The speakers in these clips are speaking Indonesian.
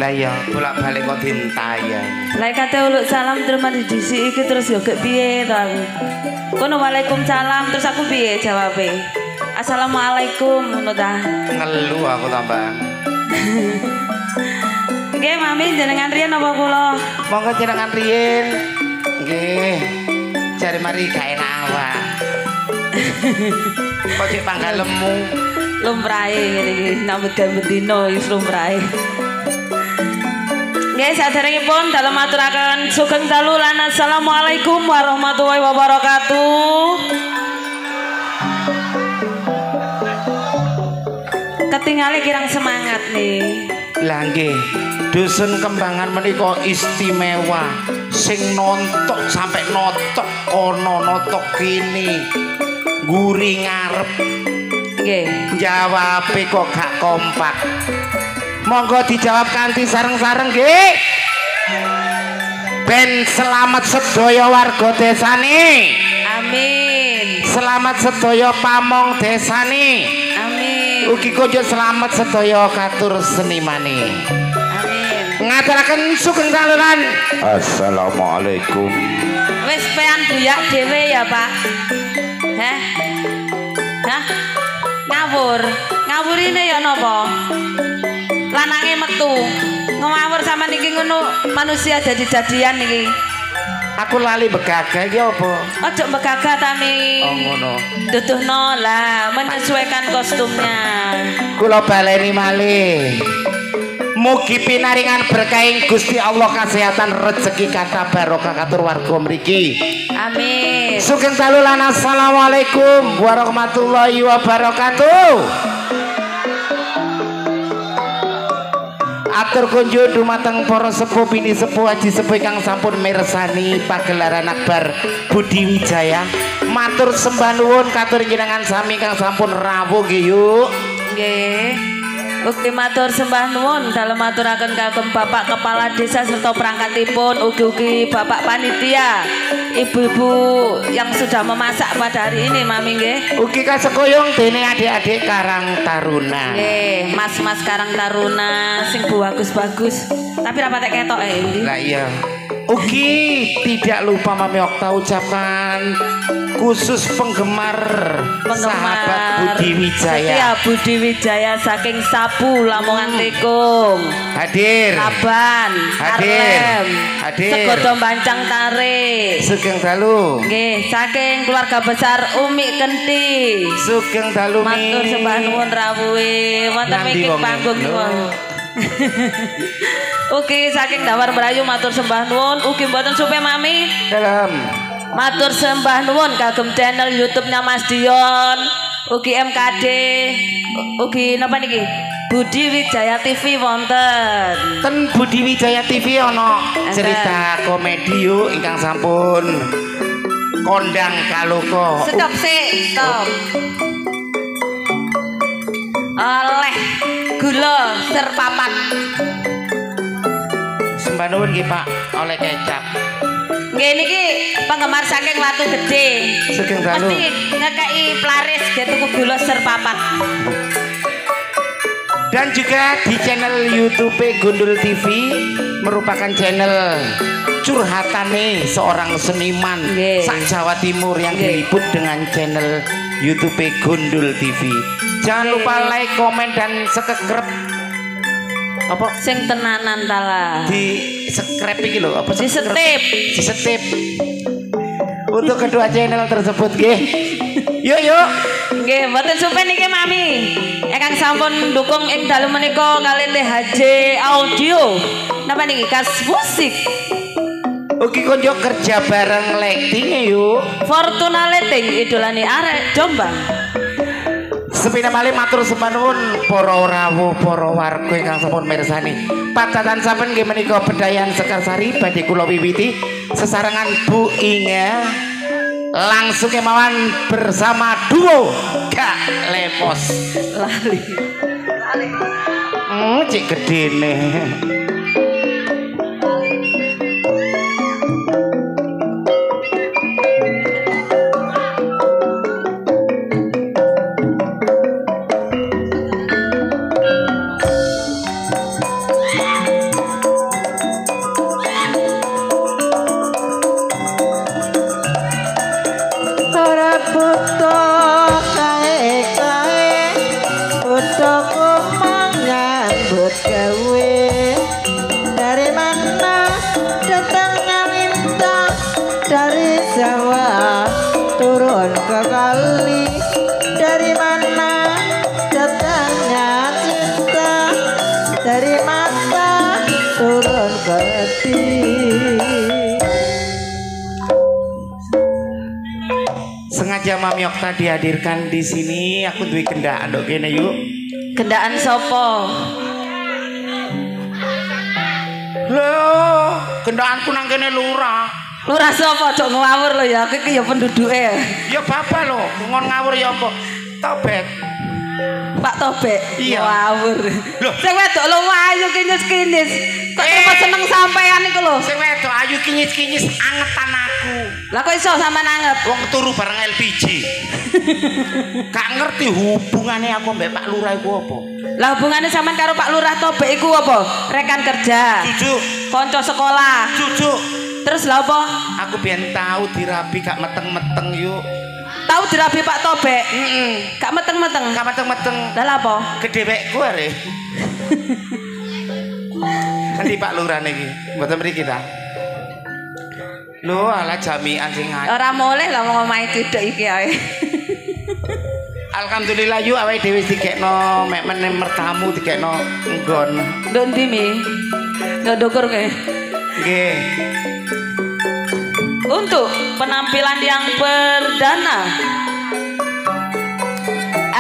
Lah iya, bolak-balik kok dintayani. Lah kate uluk salam terus mari disiki terus yo gek piye to aku. Kono waalaikumsalam terus aku piye jawabe? Assalamualaikum ngono ta. Ngelu aku tambah. Nggih mami jenengan riyen apa kula? Monggo jenengan riyen. Nggih. Jare mari gak enak awak. Kok cek panggal lemu. Lumrahe ngene iki nambet dino wis lumrahe. Nggih saderengipun dalem aturaken sugeng dalu lan assalamualaikum warahmatullahi wabarakatuh. Ketinggalan kirang semangat nih. Lah nggih, dusun Kembangan menika istimewa. Sing nontok sampai notok kono notok kini. Guri ngarep. Nggih, Jawabe kok gak kompak. Monggo dijawab kanthi sareng-sareng nggih. Ben selamat sedaya warga desane. amin. Selamat sedaya pamong desane. Amin. Ugi kunjuk selamat sedaya katur senimane. Amin. Ngaturaken sugeng dalulan. Assalamualaikum. Wis pean buyak dhewe ya, Pak. Hah? Hah? Ngawur. Ngawurine ya napa? Lanange metu. Ngawur sama niki ngono manusia jadi-jadian niki. Aku lali begagah iki apa? Ojo begagah ta Mi. Oh ngono. Duduhno lah menyesuaikan kostumnya. Kula baleni malih. Mugi pinaringan berkahing Gusti Allah kesehatan rezeki kata barokah katur warga mriki. Amin. Sugeng dalu lan assalamualaikum warahmatullahi wabarakatuh. Atur kunjuk dumateng para sepuh bini sepuh aji sepuh kang sampun mirsani pagelaran akbar Budi Wijaya. Matur sembah nuwun katur jenengan sami kang sampun rawuh nggih yuk. Nggih. Ugi matur sembah nuwun dalem aturaken kagem Bapak Kepala Desa serta perangkatipun, ugi Bapak Panitia, ibu-ibu yang sudah memasak pada hari ini, Mami nggih. Ugi kasekoyong dene adik-adik Karang Taruna. Nggih, mas-mas Karang Taruna sing bagus-bagus. Tapi ra patek ketok iki. Lah iya. Ugi tidak lupa Mami Okta ucapkan khusus penggemar sahabat Budi Wijaya. Setia Budi Wijaya saking Sabu Lamongan Tekung. Hadir. Laban, Arlem, Hadir. Segodo Bancang Tarik. Sugeng dalu. Nggih, saking keluarga besar Umi Kenti. Sugeng dalu Mi. Matur sembah nuwun rawuhe wonten Nandi ing wong panggung lho. wong. Ugi saking Dawar Merayu matur sembah nuwun, ugi mboten supe Mami. Dalam. Matur sembah nuwun kagem channel YouTube-nya Mas Dion, ugi MKD, ugi napa niki? Budi Wijaya TV wonten. Ten Budi Wijaya TV ana cerita komedi yuk ingkang sampun kondang kaloka. Stop sih, stop. Oleh gula serpapat. Sembah nuwun nggih Pak, oleh kecap. Nggih niki penggemar saking Watu Gede. Sugeng dalu. Mesti ngekeki plaris ge tuku gula serpapat. Dan juga di channel YouTube Gundul TV merupakan channel curhatane seorang seniman sak Jawa Timur yang diliput dengan channel YouTube Gundul TV. Jangan lupa like, komen dan subscribe. Apa? Sing tenanan tala. Di subscribe iki lho, apa Di setip. Di setip. Untuk kedua channel tersebut nggih. Yuk yuk. Nggih, mboten supe niki Mami. Ingkang sampun ndukung ing dalu menika kalih THJ Audio. Napa niki Kas Musik. Ugi konjo kerja bareng lighting yuk. Fortuna Lighting idolane arek Jombang. Sepina malih matur sembah nuwun para rawuh para warga ingkang sampun mirsani. Padatan sampun nggih menika Bedayan Sekarsari badhe kula wiwiti sesarengan Bu Inge. Langsung kemauan bersama duo Gak Lepos. Lali. Cik gedene. mana datangnya lintang dari sawah turun ke kali. Dari mana datangnya cinta dari mata turun ke hati. Sengaja Mami Okta dihadirkan di sini. Aku duwe kendaan dok kene yuk. Kendaan sopo? Loh, kendaanku nang kene lurah. Lurah sopo? Cok ngawur lo ya. Aku ya penduduke. Ya bapak lo, ngon ngawur ya apa? Tobek. Pak Tobek. Iya. Ngawur. Loh, sing wedok lo ayu kinyis-kinyis. Kok terima seneng sampean iku lho. Sing wedok ayu kinyis-kinyis angetan aku. Lah kok iso sampean anget? Wong turu bareng LPG. Gak ngerti hubungannya aku mbak Pak Lurah iku apa? Lah hubungannya sampean karo Pak Lurah Tobek iku apa? Rekan kerja. Cucuk. Konco sekolah. Cucuk. Terus lah apa? Aku biyen tahu dirabi gak meteng-meteng yuk. Tahu dirabi Pak Tobek? Gak meteng-meteng. Gak meteng-meteng. Lah apa? Gede wekku are. Nanti Pak Lurah niki, mboten mriki ta. Lho, ala jamian sing ngaji. Ora boleh lah wong omahe cedhek iki ae. Alhamdulillah yuk awake dhewe dikekno mek meneh mertamu dikekno nggon. Nduk ndi Mi? Nduk ndukur ke. Nggih. Untuk penampilan yang perdana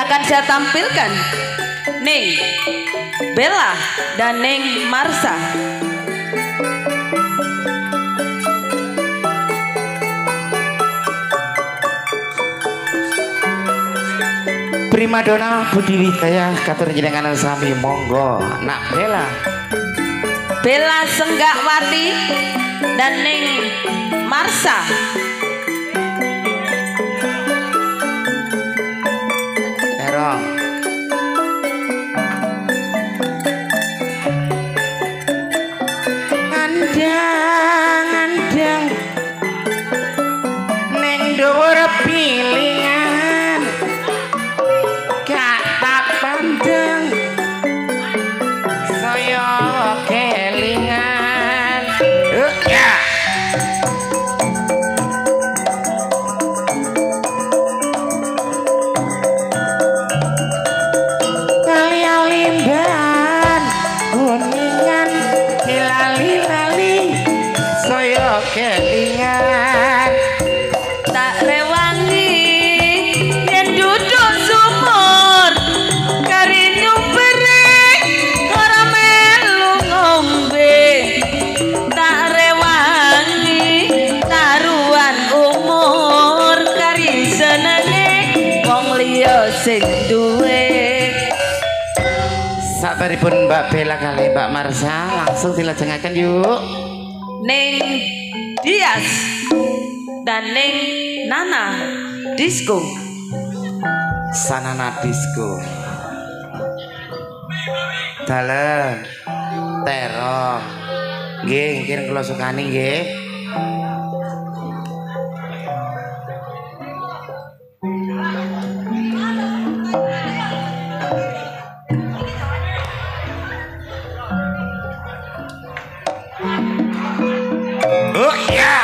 akan saya tampilkan Ning Bella dan Ning Marsha. Primadona Budi Wijaya katur jenengan sami monggo. Nak Bella. Bella Senggawati dan Ning Marsha. Terong. Andang-andang ning dhuwur pilingan gak tak pandang saya kelingan. Ya. Kali-alimban kuningan hilali-lali saya kelingan. Tak rewangi yen duduk sumur kari nyumpere ora melu ngombe. Tak rewangi taruhan umur kari senenge wong liya sing duwe. Sabaripun Mbak Bella kali Mbak Marsha langsung dilajengaken yuk. Ning Dias dan Ning Nana Disco. Sanana Disco. Dalem terong. Nggih, nggih kula sukani nggih. Oh ya.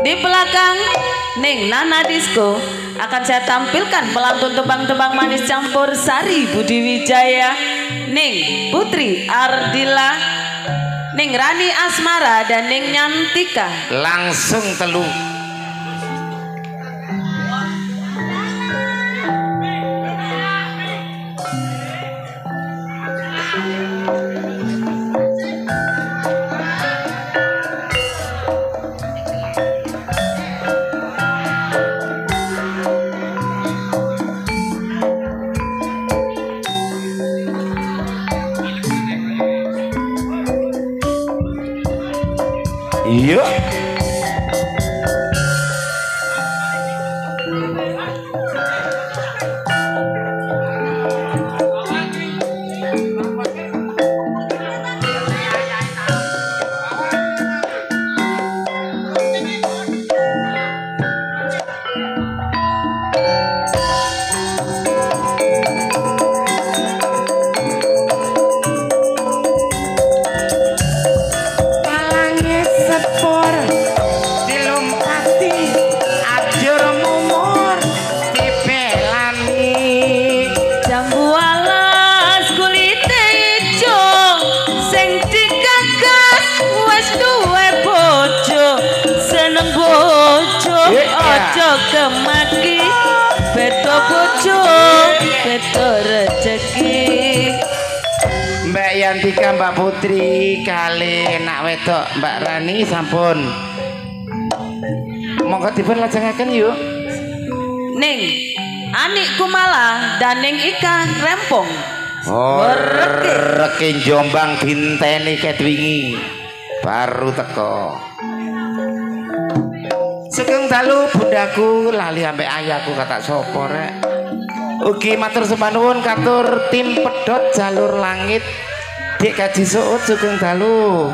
Di belakang Ning Nana Disco akan saya tampilkan pelantun tebang-tebang manis campur sari Budi Wijaya, Ning Putri Ardila, Ning Rani Asmara dan Ning Nyantika. Langsung telu. Yuk. Kemaki beto bojo beto rezeki. Mbak Yantika, Mbak Putri kali enak wedok Mbak Rani sampun monggo dipun lajengaken yuk. Ning Anik Kumala dan Ning Ika Rempong. Oh, reki Jombang dinteni ket wingi baru teko. Sugeng dalu bundaku lali ambek ayahku kata sapa rek. Ugi matur sembah nuwun katur tim pedhot jalur langit Dik Kaji Suud sugeng dalu.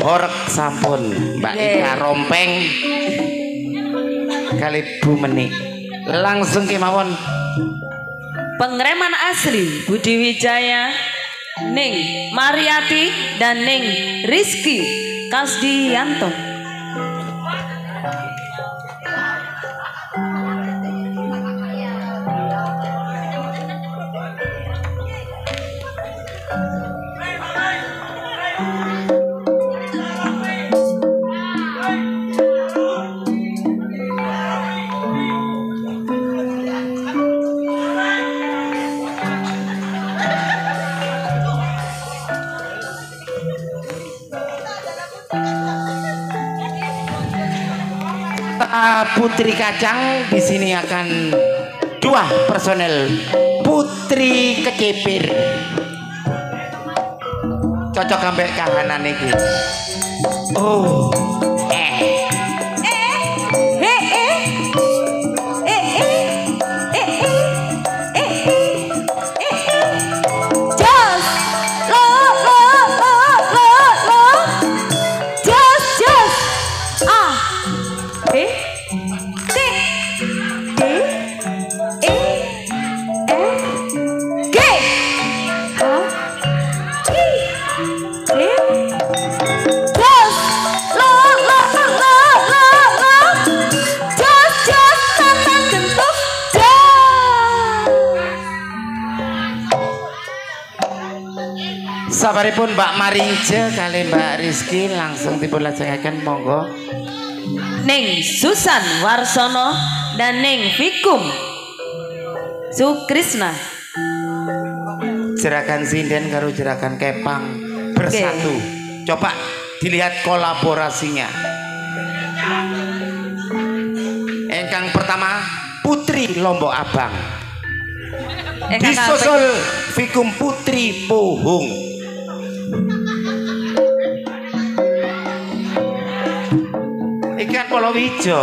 Horek sampun Mbak Ika Rompeng kali Bu Menik langsung kemawon pengereman asli Budi Wijaya Ning Mariati dan Ning Rizky Kasdianto. Putri Kacang di sini akan dua personel Putri Kecepir cocok ambek kahanan iki. Oh sabaripun Mbak Marinje kali Mbak Rizky langsung dipun lajengaken monggo. Ning Susan Warsono dan Ning Fikum Sukrisna. Jerakan sinden karo jerakan kepang bersatu. Coba dilihat kolaborasinya. Engkang pertama Putri Lombok Abang. Disusul Fikum Putri Pohong. Ikan Polowijo.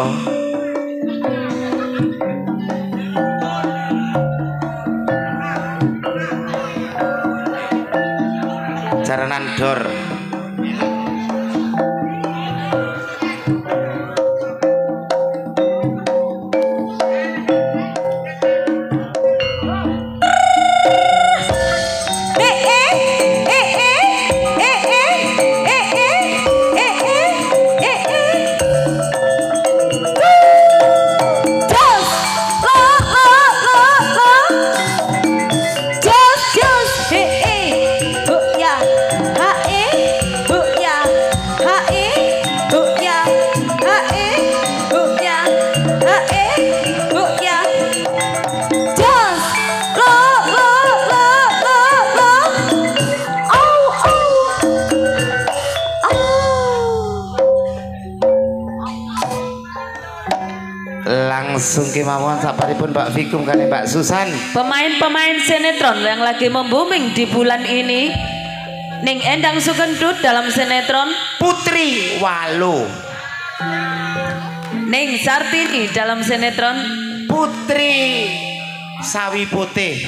jaranan dor. Langsung kemauan saparipun Mbak Fikum kali Mbak Susan. Pemain-pemain sinetron yang lagi membuming di bulan ini. Ning Endang Sukendut dalam sinetron Putri Walu. Ning Sartini dalam sinetron Putri Sawi Putih.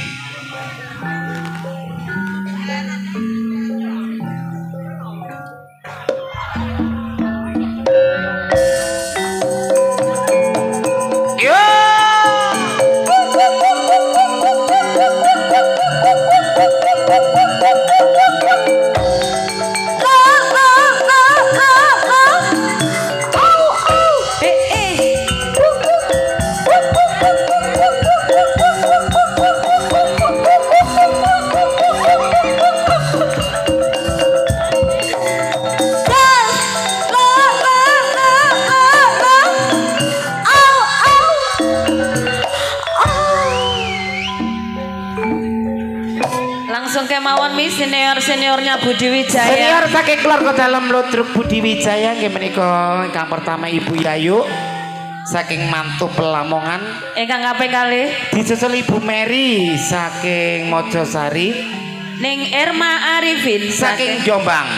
kemawon mi senior-seniornya Budi Wijaya. Senior saking keluarga dalam Ludruk Budi Wijaya nggih menika ingkang pertama Ibu Yayu saking mantu Pelamongan. Ingkang kaping kalih disusul Ibu Mary saking Mojosari. Ning Irma Arifin saking Jombang.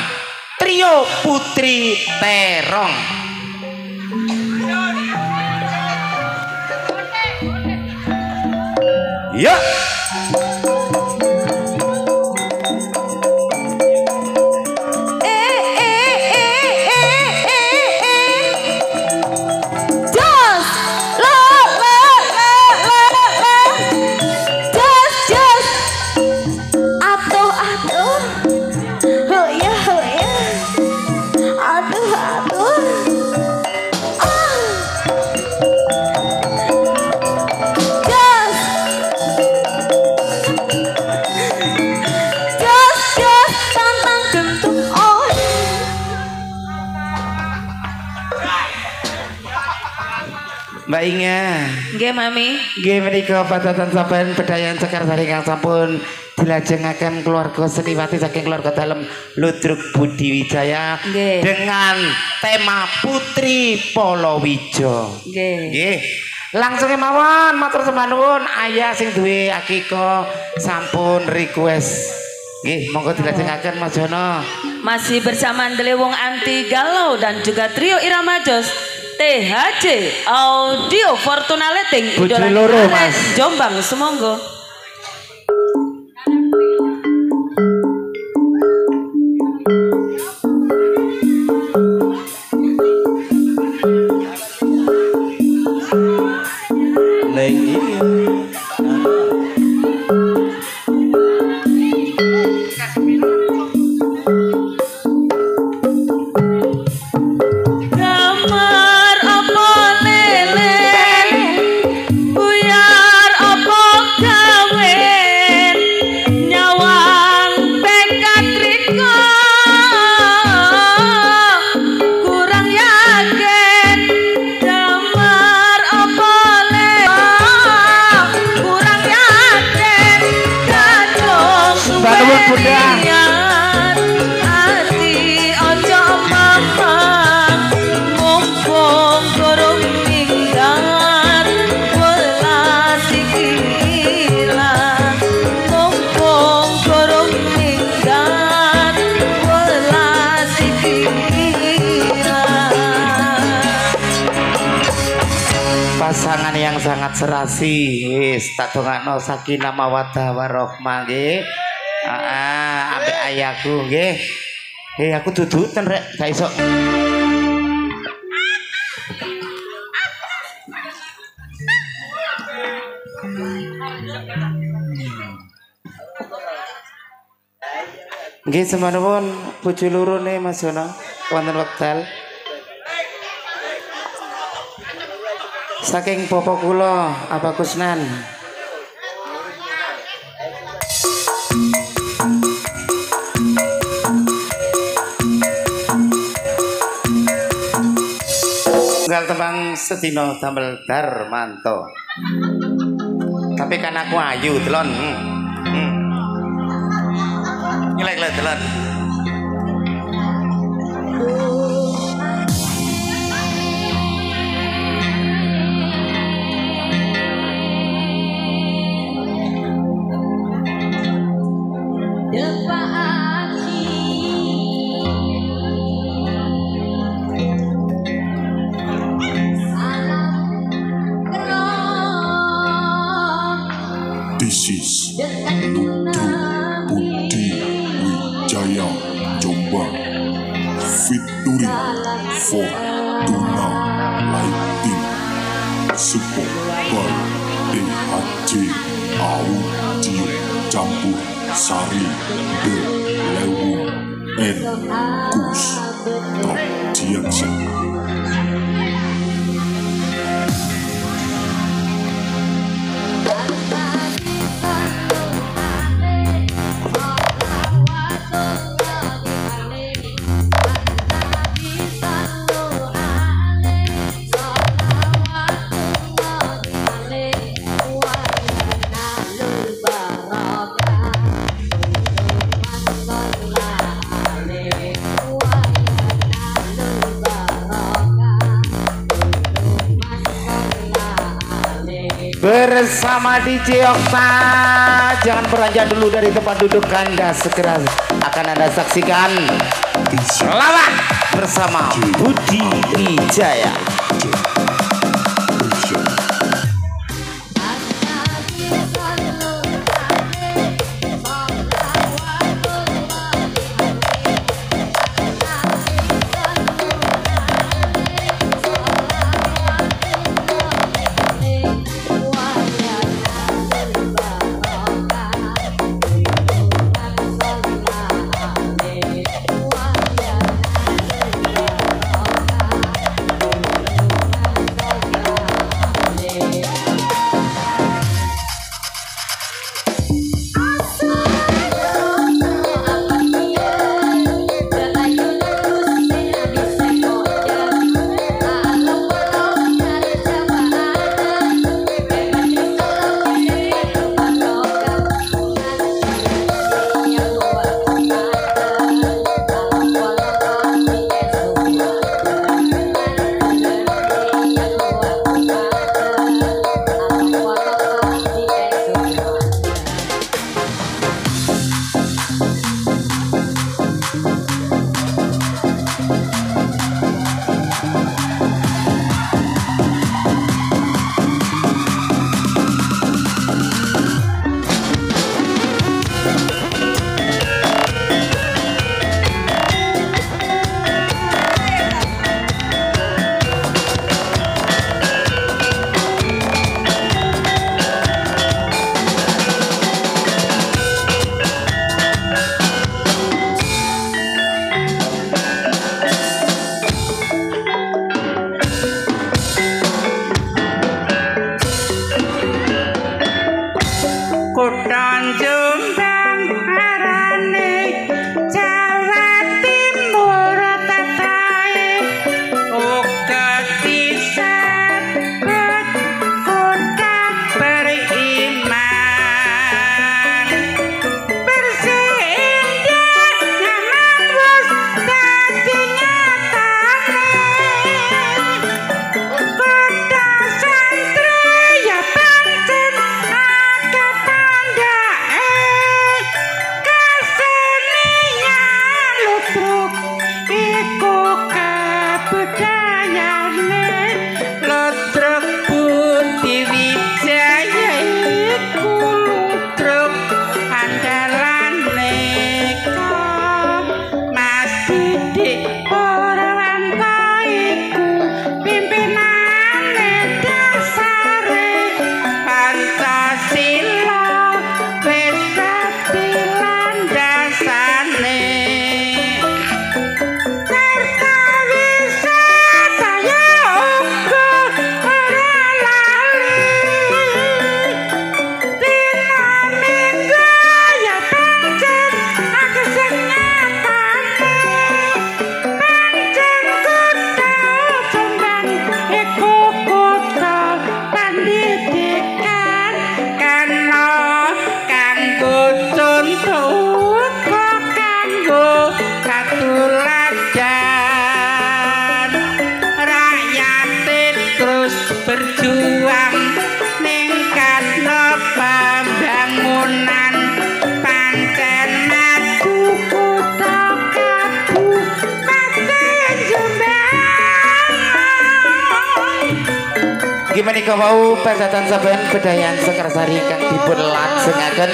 Trio Putri Terong. Ya. Mbak Inga. Nggih Mami. Nggih menika padatan saben pedayan Sekar Sari kang sampun dilajengaken keluarga seniwati saking keluarga dalem Ludruk Budi Wijaya dengan tema Putri Polowijo. Nggih. Nggih. Langsung kemawon matur sembah nuwun ayah sing duwe akika sampun request. Nggih, monggo dilajengaken Mas Jono. Masih bersama Ndelewong Anti Galau dan juga trio Irama Jos. THC Audio Fortuna Leting Bojo loro Mas Jombang semonggo. Pasangan yang sangat serasi wis tak dongakno sakinah mawaddah warahmah nggih. Ambek ayahku nggih. Aku dudukan rek, gak iso. Nggih semanapun bojo loro ne Mas Yono wonten wekdal. Saking bapak kula Abah Kusnan. Tunggal tembang sedina damel Darmanto. Tapi kan aku ayu delon. Ngelek-lek delon. This is True Budi Wijaya Jombang featuring Fortuna Lighting support by DHJ Audio Campur Sari The Lewu and Gus Prodiansyah. Bersama DJ Okta. Jangan beranjak dulu dari tempat duduk Anda. Segera akan Anda saksikan Lala bersama Budi Wijaya. katuladan rakyat terus berjuang ningkatno pembangunan pancen maju kutha Kabupaten Jombang. Gimana kau mau pesatan saben bedayan Sekarsari kang dipun lajengaken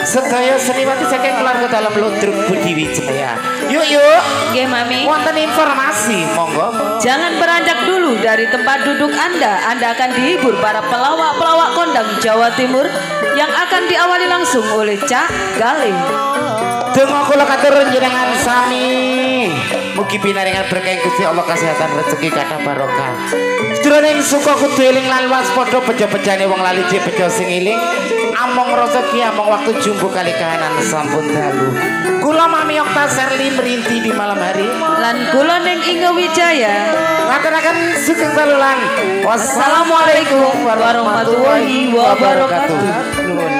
sedaya seniwati saking keluarga dalam Ludruk Budi Wijaya. Yuk. Nggih, Mami. Wonten informasi, monggo. Jangan beranjak dulu dari tempat duduk Anda. Anda akan dihibur para pelawak-pelawak kondang Jawa Timur yang akan diawali langsung oleh Cak Galih. Donga kula katur jenengan sami. Mugi pinaringan berkah Gusti Allah kesehatan rezeki kathah barokah. Sedherek suka kudu eling lan waspada bejo-bejane wong lali je bejo sing eling. Among rezeki among waktu jumbo kali kahanan sampun dalu. Kula Mami Okta Serli merinti di malam hari. Lan kula ning Inge Wijaya Ngaturaken sugeng dalulan. Wassalamualaikum warahmatullahi wabarakatuh. Nuwun.